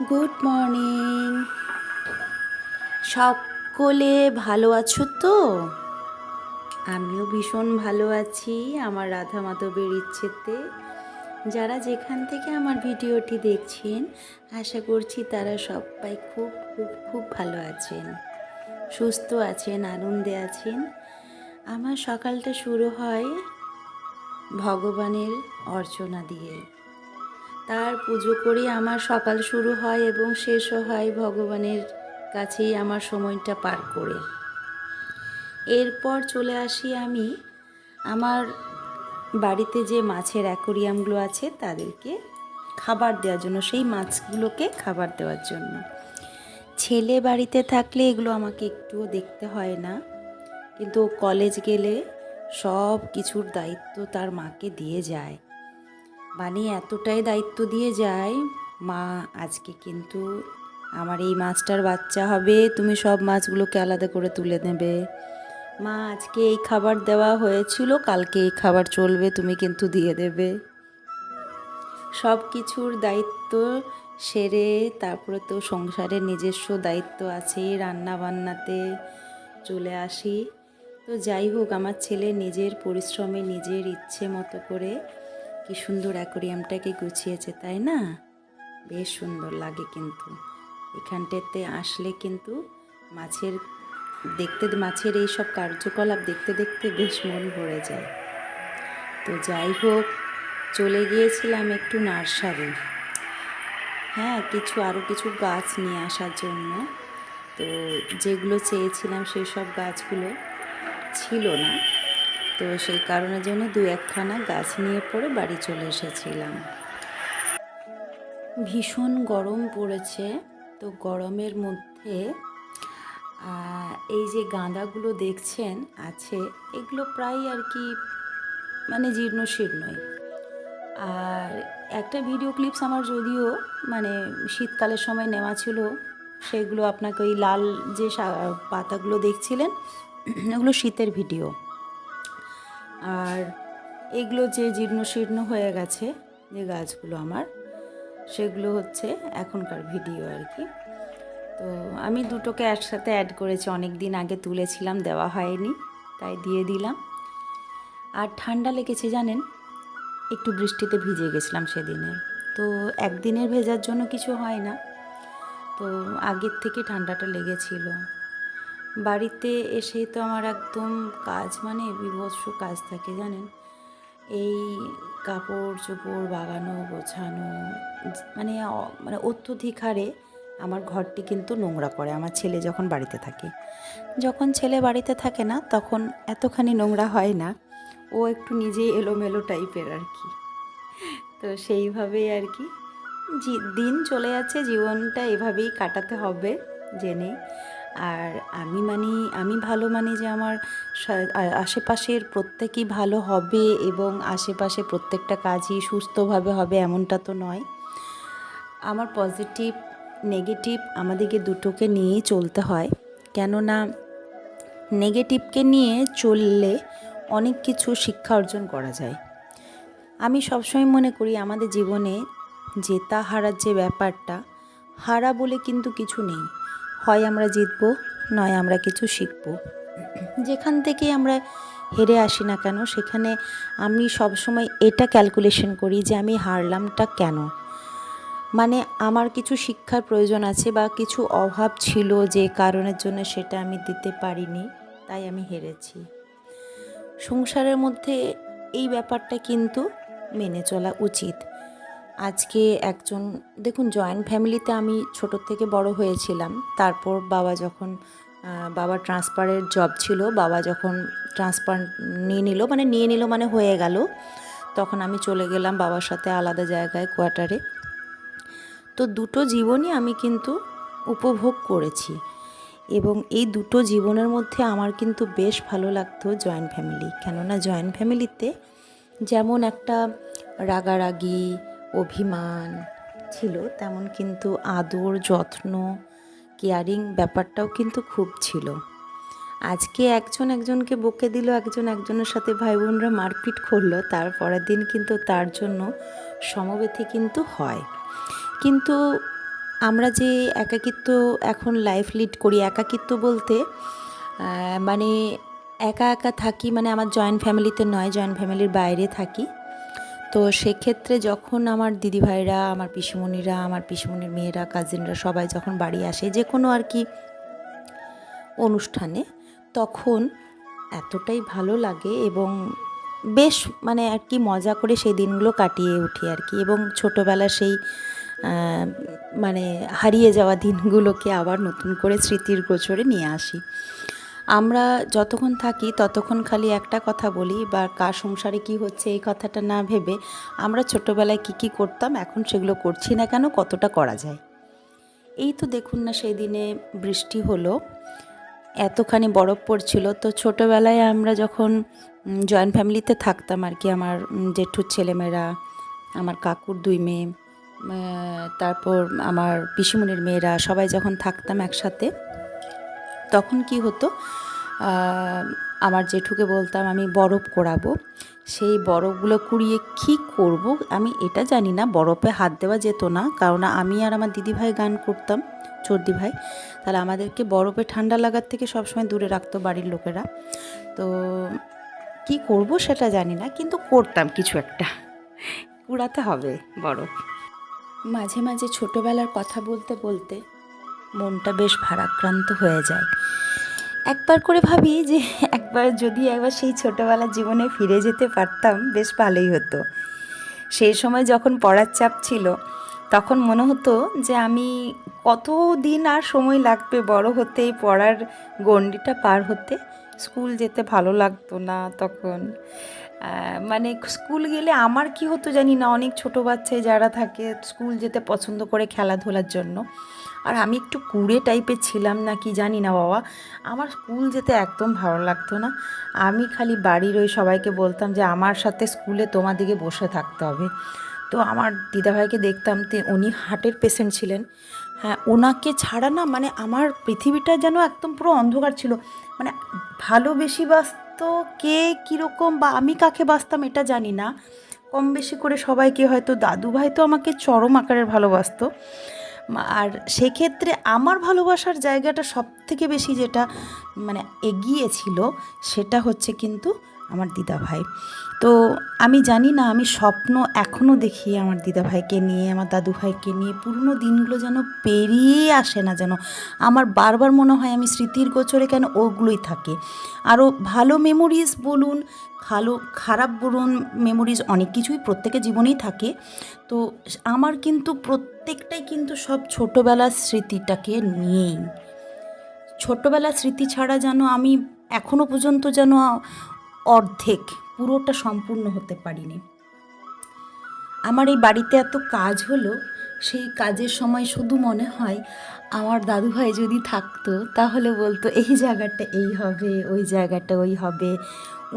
Good morning. সকলে ভালো আছো তো? আমিও ভীষণ ভালো আছি আমার রাধা মাধবের ইচ্ছেতে। যারা যেখান থেকে আমার ভিডিওটি দেখছেন, আশা করছি তারা সবাই খুব খুব খুব ভালো আছেন, সুস্থ আছেন, আনন্দে আছেন। আমার সকালটা শুরু হয় ভগবানের অর্চনা দিয়ে। তার পুজো করেই আমার সকাল শুরু হয় এবং শেষও হয় ভগবানের কাছেই আমার সময়টা পার করে। এরপর চলে আসি আমি আমার বাড়িতে যে মাছের অ্যাকোরিয়ামগুলো আছে তাদেরকে খাবার দেওয়ার জন্য, সেই মাছগুলোকে খাবার দেওয়ার জন্য। ছেলে বাড়িতে থাকলে এগুলো আমাকে একটুও দেখতে হয় না, কিন্তু কলেজ গেলে সব কিছুর দায়িত্ব তার মাকে দিয়ে যায়। মানে এতটাই দায়িত্ব দিয়ে যায়, মা আজকে কিন্তু আমার এই মাছটার বাচ্চা হবে, তুমি সব মাছগুলোকে আলাদা করে তুলে নেবে। মা আজকে এই খাবার দেওয়া হয়েছিল, কালকে এই খাবার চলবে, তুমি কিন্তু দিয়ে দেবে। সব কিছুর দায়িত্ব সেরে তারপরে তো সংসারের নিজস্ব দায়িত্ব আছে, রান্না বান্নাতে চলে আসি। তো যাই হোক, আমার ছেলে নিজের পরিশ্রমে নিজের ইচ্ছে মতো করে কি সুন্দর অ্যাকোরিয়ামটাকে গুছিয়েছে, তাই না? বেশ সুন্দর লাগে কিন্তু এখানটাতে আসলে কিন্তু মাছের এই সব কার্যকলাপ দেখতে দেখতে বেশ মন ভরে যায়। তো যাই হোক, চলে গিয়েছিলাম একটু নার্সারি, হ্যাঁ, আরও কিছু গাছ নিয়ে আসার জন্য। তো যেগুলো চেয়েছিলাম সেই সব গাছগুলো ছিল না, তো সেই কারণের জন্য দু একখানা গাছ নিয়ে পরে বাড়ি চলে এসেছিলাম। ভীষণ গরম পড়েছে, তো গরমের মধ্যে এই যে গাঁদাগুলো দেখছেন আছে, এগুলো প্রায় আর কি মানে জীর্ণ শীর্ণই। আর একটা ভিডিও ক্লিপস আমার যদিও মানে শীতকালের সময় নেওয়া ছিল, সেগুলো আপনাকে ওই লাল যে পাতাগুলো দেখছিলেন ওগুলো শীতের ভিডিও। আর এগুলো যে জীর্ণ শীর্ণ হয়ে গেছে যে গাছগুলো আমার, সেগুলো হচ্ছে এখনকার ভিডিও আর কি। তো আমি দুটোকে একসাথে অ্যাড করেছি, অনেক দিন আগে তুলেছিলাম, দেওয়া হয়নি, তাই দিয়ে দিলাম। আর ঠান্ডা লেগেছে জানেন, একটু বৃষ্টিতে ভিজে গেছিলাম সেদিনে। তো একদিনের ভেজার জন্য কিছু হয় না, তো আগের থেকে ঠান্ডাটা লেগেছিল। বাড়িতে এসেই তো আমার একদম কাজ মানে বীভৎস কাজ থাকে জানেন, এই কাপড় চোপড় বাগানো গোছানো, মানে মানে অত্যধিক হারে আমার ঘরটি কিন্তু নোংরা করে আমার ছেলে যখন বাড়িতে থাকে। যখন ছেলে বাড়িতে থাকে না তখন এতখানি নোংরা হয় না, ও একটু নিজেই এলোমেলো টাইপের আর কি। তো সেইভাবেই আর কি দিন চলে যাচ্ছে, জীবনটা এভাবেই কাটাতে হবে জেনে। আর আমি ভালো মানি যে আমার আশেপাশের প্রত্যেকেই ভালো হবে এবং আশেপাশে প্রত্যেকটা কাজই সুস্থভাবে হবে এমনটা তো নয়। আমার পজিটিভ নেগেটিভ আমাদেরকে দুটোকে নিয়েই চলতে হয়, কেননা নেগেটিভকে নিয়ে চললে অনেক কিছু শিক্ষা অর্জন করা যায়। আমি সবসময় মনে করি আমাদের জীবনে জেতা হারার যে ব্যাপারটা, হারা বলে কিন্তু কিছু নেই, হয় আমরা জিতবো নয় আমরা কিছু শিখবো। যেখান থেকে আমরা হেরে আসি না কেন, সেখানে আমি সবসময় এটা ক্যালকুলেশন করি যে আমি হারলামটা কেন, মানে আমার কিছু শিক্ষার প্রয়োজন আছে বা কিছু অভাব ছিল যে কারণের জন্য সেটা আমি দিতে পারিনি, তাই আমি হেরেছি। সংসারের মধ্যে এই ব্যাপারটা কিন্তু মেনে চলা উচিত। আজকে একজন দেখুন, জয়েন্ট ফ্যামিলিতে আমি ছোট থেকে বড় হয়েছিলাম। তারপর বাবার ট্রান্সফারের জব ছিল, বাবা যখন ট্রান্সফার নিয়ে নিল মানে হয়ে গেল, তখন আমি চলে গেলাম বাবার সাথে আলাদা জায়গায় কোয়ার্টারে। তো দুটো জীবনই আমি কিন্তু উপভোগ করেছি এবং এই দুটো জীবনের মধ্যে আমার কিন্তু বেশ ভালো লাগতো জয়েন্ট ফ্যামিলি। কেননা জয়েন্ট ফ্যামিলিতে যেমন একটা রাগারাগি অভিমান ছিল, তেমন কিন্তু আদর যত্ন কেয়ারিং ব্যাপারটাও কিন্তু খুব ছিল। আজকে একজন একজনকে বকে দিল, একজন একজনের সাথে ভাই বোনরা মারপিট করলো, তার পরের দিন কিন্তু তার জন্য সমবেথী কিন্তু হয়। কিন্তু আমরা যে একাকিত্ব এখন লাইফ লিড করি, একাকিত্ব বলতে মানে একা একা থাকি, মানে আমার জয়েন্ট ফ্যামিলিতে নয়, জয়েন্ট ফ্যামিলির বাইরে থাকি। তো সেক্ষেত্রে যখন আমার দিদিভাইরা, আমার পিসিমণিরা, আমার পিসিমণির মেয়েরা, কাজিনরা সবাই যখন বাড়ি আসে যে কোনো আর কি অনুষ্ঠানে, তখন এতটাই ভালো লাগে এবং বেশ মানে আর কি মজা করে সেই দিনগুলো কাটিয়ে উঠি আর কি। এবং ছোটোবেলার সেই মানে হারিয়ে যাওয়া দিনগুলোকে আবার নতুন করে স্মৃতির গোচরে নিয়ে আসি। আমরা যতক্ষণ থাকি ততক্ষণ খালি একটা কথা বলি, বা কার সংসারে কি হচ্ছে এই কথাটা না ভেবে আমরা ছোটোবেলায় কী করতাম, এখন সেগুলো করছি না কেন, কতটা করা যায়। এই তো দেখুন না, সেই দিনে বৃষ্টি হলো, এতখানি বরফ পড়ছিল। তো ছোটোবেলায় আমরা যখন জয়েন্ট ফ্যামিলিতে থাকতাম আর কি, আমার জেঠুর ছেলেমেয়েরা, আমার কাকুর 2 মেয়ে, তারপর আমার পিসিমণির মেয়েরা, সবাই যখন থাকতাম একসাথে, তখন কি হতো, আমার জেঠুকে বলতাম আমি বরফ কুড়াবো। সেই বরফগুলো কুড়িয়ে কী করব আমি এটা জানি না, বরফে হাত দেওয়া যেত না, কারণ আমি আর আমার দিদিভাই গান করতাম, চর্দি ভাই, তাহলে আমাদেরকে বরফে ঠান্ডা লাগার থেকে সবসময় দূরে রাখতো বাড়ির লোকেরা। তো কি করব সেটা জানি না, কিন্তু করতাম কিছু একটা, কুড়াতে হবে বরফ। মাঝে মাঝে ছোটোবেলার কথা বলতে বলতে মনটা বেশ ভারাক্রান্ত হয়ে যায়। একবার করে ভাবি যে একবার সেই ছোটোবেলার জীবনে ফিরে যেতে পারতাম, বেশ ভালোই হতো। সেই সময় যখন পড়ার চাপ ছিল, তখন মনে হতো যে আমি কত দিন আর সময় লাগবে বড় হতে, পড়ার গণ্ডিটা পার হতে। স্কুল যেতে ভালো লাগতো না তখন। মানে স্কুল গেলে আমার কি হতো জানি না, অনেক ছোটো বাচ্চায় যারা থাকে স্কুল যেতে পছন্দ করে খেলাধুলার জন্য, আর আমি একটু কুড়ে টাইপের ছিলাম না কি জানি না বাবা, আমার স্কুল যেতে একদম ভালো লাগতো না। আমি খালি বাড়ির ওই সবাইকে বলতাম যে আমার সাথে স্কুলে তোমাদিকে বসে থাকতে হবে। তো আমার দিদাভাইকে দেখতাম, উনি হার্টের পেশেন্ট ছিলেন। হ্যাঁ, ওনাকে ছাড়া না মানে আমার পৃথিবীটা যেন একদম পুরো অন্ধকার ছিল। মানে ভালোবেসি বাসতো কে কীরকম, বা আমি কাকে বাসতাম এটা জানি না, কম বেশি করে সবাইকে, হয়তো দাদুভাই তো আমাকে চরম আকারের ভালোবাসতো। আর সেক্ষেত্রে আমার ভালোবাসার জায়গাটা সব থেকে বেশি যেটা মানে এগিয়েছিল, সেটা হচ্ছে কিন্তু আমার দিদাভাই। তো আমি জানি না, আমি স্বপ্ন এখনও দেখি আমার দিদাভাইকে নিয়ে, আমার দাদুভাইকে নিয়ে, পুরনো দিনগুলো যেন পেরিয়ে আসে না, যেন আমার বারবার মনে হয় আমি স্মৃতির গোচরে কেন ওগুলোই থাকে। আরও ভালো মেমোরিজ বলুন, খারাপ বলুন, মেমোরিজ অনেক কিছুই প্রত্যেকের জীবনেই থাকে। তো আমার কিন্তু প্রত্যেকটাই কিন্তু সব ছোটোবেলার স্মৃতিটাকে নিয়েই। ছোটোবেলার স্মৃতি ছাড়া যেন আমি এখনও পর্যন্ত যেন অর্ধেক, পুরোটা সম্পূর্ণ হতে পারিনি। আমার এই বাড়িতে এত কাজ হলো, সেই কাজের সময় শুধু মনে হয় আমার দাদুভাই যদি থাকতো, তাহলে বলতো এই জায়গাটা এই হবে, ওই জায়গাটা ওই হবে।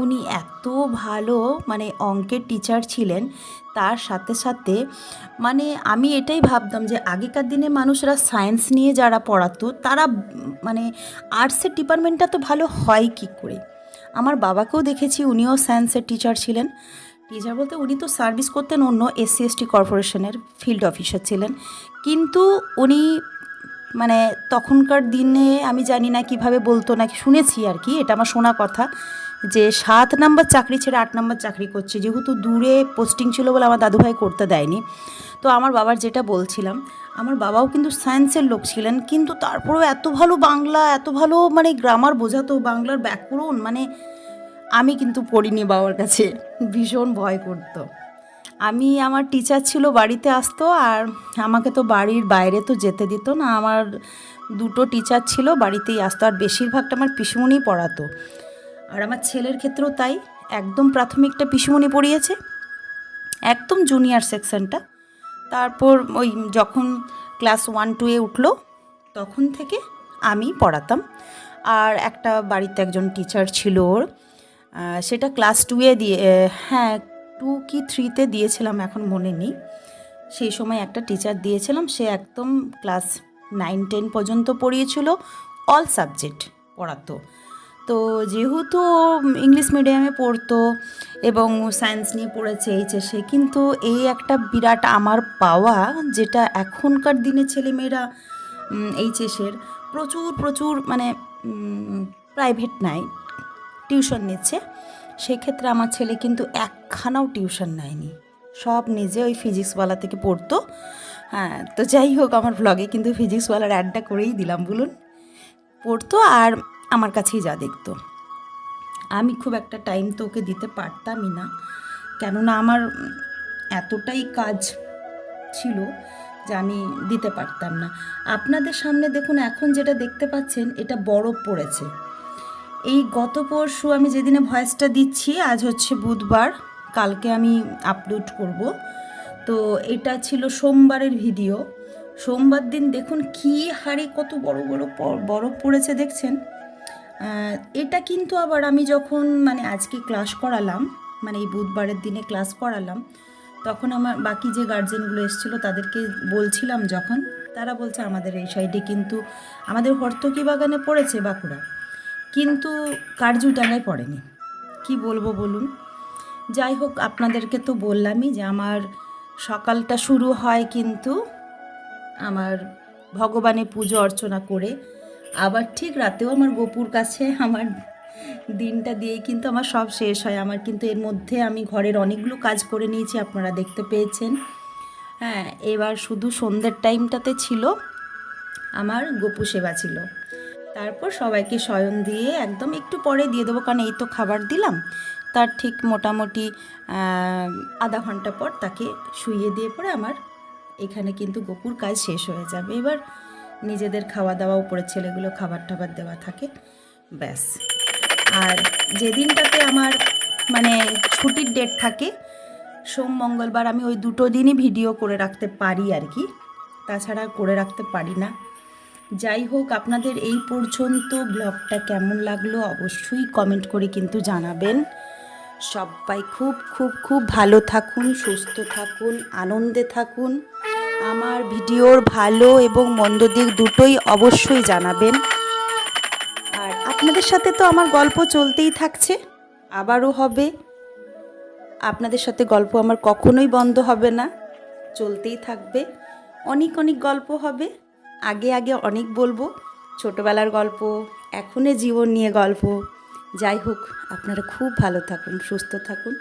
উনি এত ভালো মানে অঙ্কের টিচার ছিলেন, তার সাথে সাথে মানে আমি এটাই ভাবতাম যে আগেকার দিনে মানুষরা সায়েন্স নিয়ে যারা পড়াতো, তারা মানে আর্টসের ডিপার্টমেন্টটা তো ভালো হয় কী করে। আমার বাবাকেও দেখেছি, উনিও সায়েন্সের টিচার ছিলেন। টিচার বলতে উনি তো সার্ভিস করতেন অন্য SC/ST কর্পোরেশনের, ফিল্ড অফিসার ছিলেন, কিন্তু উনি মানে তখনকার দিনে আমি জানি না কিভাবে বলতো, নাকি শুনেছি আর কি, এটা আমার শোনা কথা, যে 7 নাম্বার চাকরি ছেড়ে 8 নাম্বার চাকরি করছে, যেহেতু দূরে পোস্টিং ছিল বলে আমার দাদুভাই করতে দেয়নি। তো আমার বাবার যেটা বলছিলাম, আমার বাবাও কিন্তু সায়েন্সের লোক ছিলেন, কিন্তু তারপরেও এত ভালো বাংলা, এত ভালো মানে গ্রামার বোঝাতো, বাংলার ব্যাকরণ, মানে আমি কিন্তু পড়িনি, বাবার কাছে ভীষণ ভয় করতো। আমার টিচার ছিল, বাড়িতে আসতো, আর আমাকে তো বাড়ির বাইরে তো যেতে দিত না। আমার 2টো টিচার ছিল, বাড়িতেই আসতো, আর বেশিরভাগটা আমার পিসিমণিই পড়াতো। আর আমার ছেলের ক্ষেত্রেও তাই, একদম প্রাথমিকটা পিসিমণি পড়িয়েছে, একদম জুনিয়র সেকশনটা। তারপর ওই যখন ক্লাস 1-2 উঠলো, তখন থেকে আমি পড়াতাম। আর একটা বাড়িতে একজন টিচার ছিল ওর, সেটা ক্লাস 2-এ দিয়ে, হ্যাঁ 2 কি 3-তে দিয়েছিলাম, এখন মনে নেই। সেই সময় একটা টিচার দিয়েছিলাম, সে একদম ক্লাস 9-10 পর্যন্ত পড়িয়েছিল, অল সাবজেক্ট পড়াতো। তো যেহেতু ইংলিশ মিডিয়ামে পড়তো এবং সায়েন্স নিয়ে পড়েছে এইচএসে, কিন্তু এই একটা বিরাট আমার পাওয়া, যেটা এখনকার দিনে ছেলেমেয়েরা এইচএসের প্রচুর প্রচুর মানে প্রাইভেট নাই, টিউশন নিচ্ছে। সেক্ষেত্রে আমার ছেলে কিন্তু একখানাও টিউশন নেয়নি, সব নিজে ওই ফিজিক্সওয়ালা থেকে পড়তো। হ্যাঁ, তো যাই হোক, আমার ভ্লগে কিন্তু ফিজিক্সওয়ালার অ্যাডটা করেই দিলাম বলুন। পড়তো আর আমার কাছেই যা দেখতো। আমি খুব একটা টাইম তো ওকে দিতে পারতামই না, কেননা আমার এতটাই কাজ ছিল যে আমি দিতে পারতাম না। আপনাদের সামনে দেখুন, এখন যেটা দেখতে পাচ্ছেন এটা বরফ পড়েছে। এই গত পরশু আমি যেদিনে ভয়েসটা দিচ্ছি, আজ হচ্ছে বুধবার, কালকে আমি আপলোড করব। তো এটা ছিল সোমবারের ভিডিও। সোমবার দিন দেখুন কী হারে কত বড় বড় বরফ পড়েছে দেখছেন। এটা কিন্তু আবার আমি যখন মানে আজকে ক্লাস করালাম, মানে এই বুধবারের দিনে ক্লাস করালাম, তখন আমার বাকি যে গার্জেনগুলো এসেছিলো তাদেরকে বলছিলাম যখন, তারা বলছে আমাদের এই সাইডে কিন্তু আমাদের হর্তকি বাগানে পড়েছে বাঁকুড়া, কিন্তু কার্জুটাঙ্গায় পড়েনি। কি বলবো বলুন। যাই হোক, আপনাদেরকে তো বললামই যে আমার সকালটা শুরু হয় কিন্তু আমার ভগবানের পুজো অর্চনা করে, আবার ঠিক রাতেও আমার গোপুর কাছে আমার দিনটা দিয়েই কিন্তু আমার সব শেষ হয়। আমার কিন্তু এর মধ্যে আমি ঘরের অনেকগুলো কাজ করে নিয়েছি, আপনারা দেখতে পেয়েছেন। হ্যাঁ, এবার শুধু সন্ধ্যের টাইমটাতে ছিল আমার গোপু সেবা ছিল। তারপর সবাইকে শয়ন দিয়ে একদম একটু পরে দিয়ে দেবো, কারণ এই তো খাবার দিলাম, তার ঠিক মোটামুটি আধা ঘন্টা পর তাকে শুইয়ে দিয়ে পরে আমার এখানে কিন্তু গোপুর কাজ শেষ হয়ে যাবে। এবার নিজেদের খাওয়া দাওয়া, উপরে ছেলেগুলো খাবার টাবার দেওয়া থাকে, ব্যাস। আর যেদিনটাতে আমার মানে ছুটির ডেট থাকে, সোম মঙ্গলবার, আমি ওই দুটো দিনই ভিডিও করে রাখতে পারি আর কি, তাছাড়া করে রাখতে পারি না। যাই হোক, আপনাদের এই পর্যন্ত ব্লগটা কেমন লাগলো অবশ্যই কমেন্ট করে কিন্তু জানাবেন। সবাই খুব খুব খুব ভালো থাকুন, সুস্থ থাকুন, আনন্দে থাকুন। আমার ভিডিওর ভালো এবং মন্দ দিক দুটোই অবশ্যই জানাবেন। আর আপনাদের সাথে তো আমার গল্প চলতেই থাকছে, আবারও হবে। আপনাদের সাথে গল্প আমার কখনোই বন্ধ হবে না, চলতেই থাকবে। অনেক অনেক গল্প হবে, আগে আগে অনেক বলবো, ছোটোবেলার গল্প, এখনের জীবন নিয়ে গল্প। যাই হোক, আপনারা খুব ভালো থাকুন, সুস্থ থাকুন।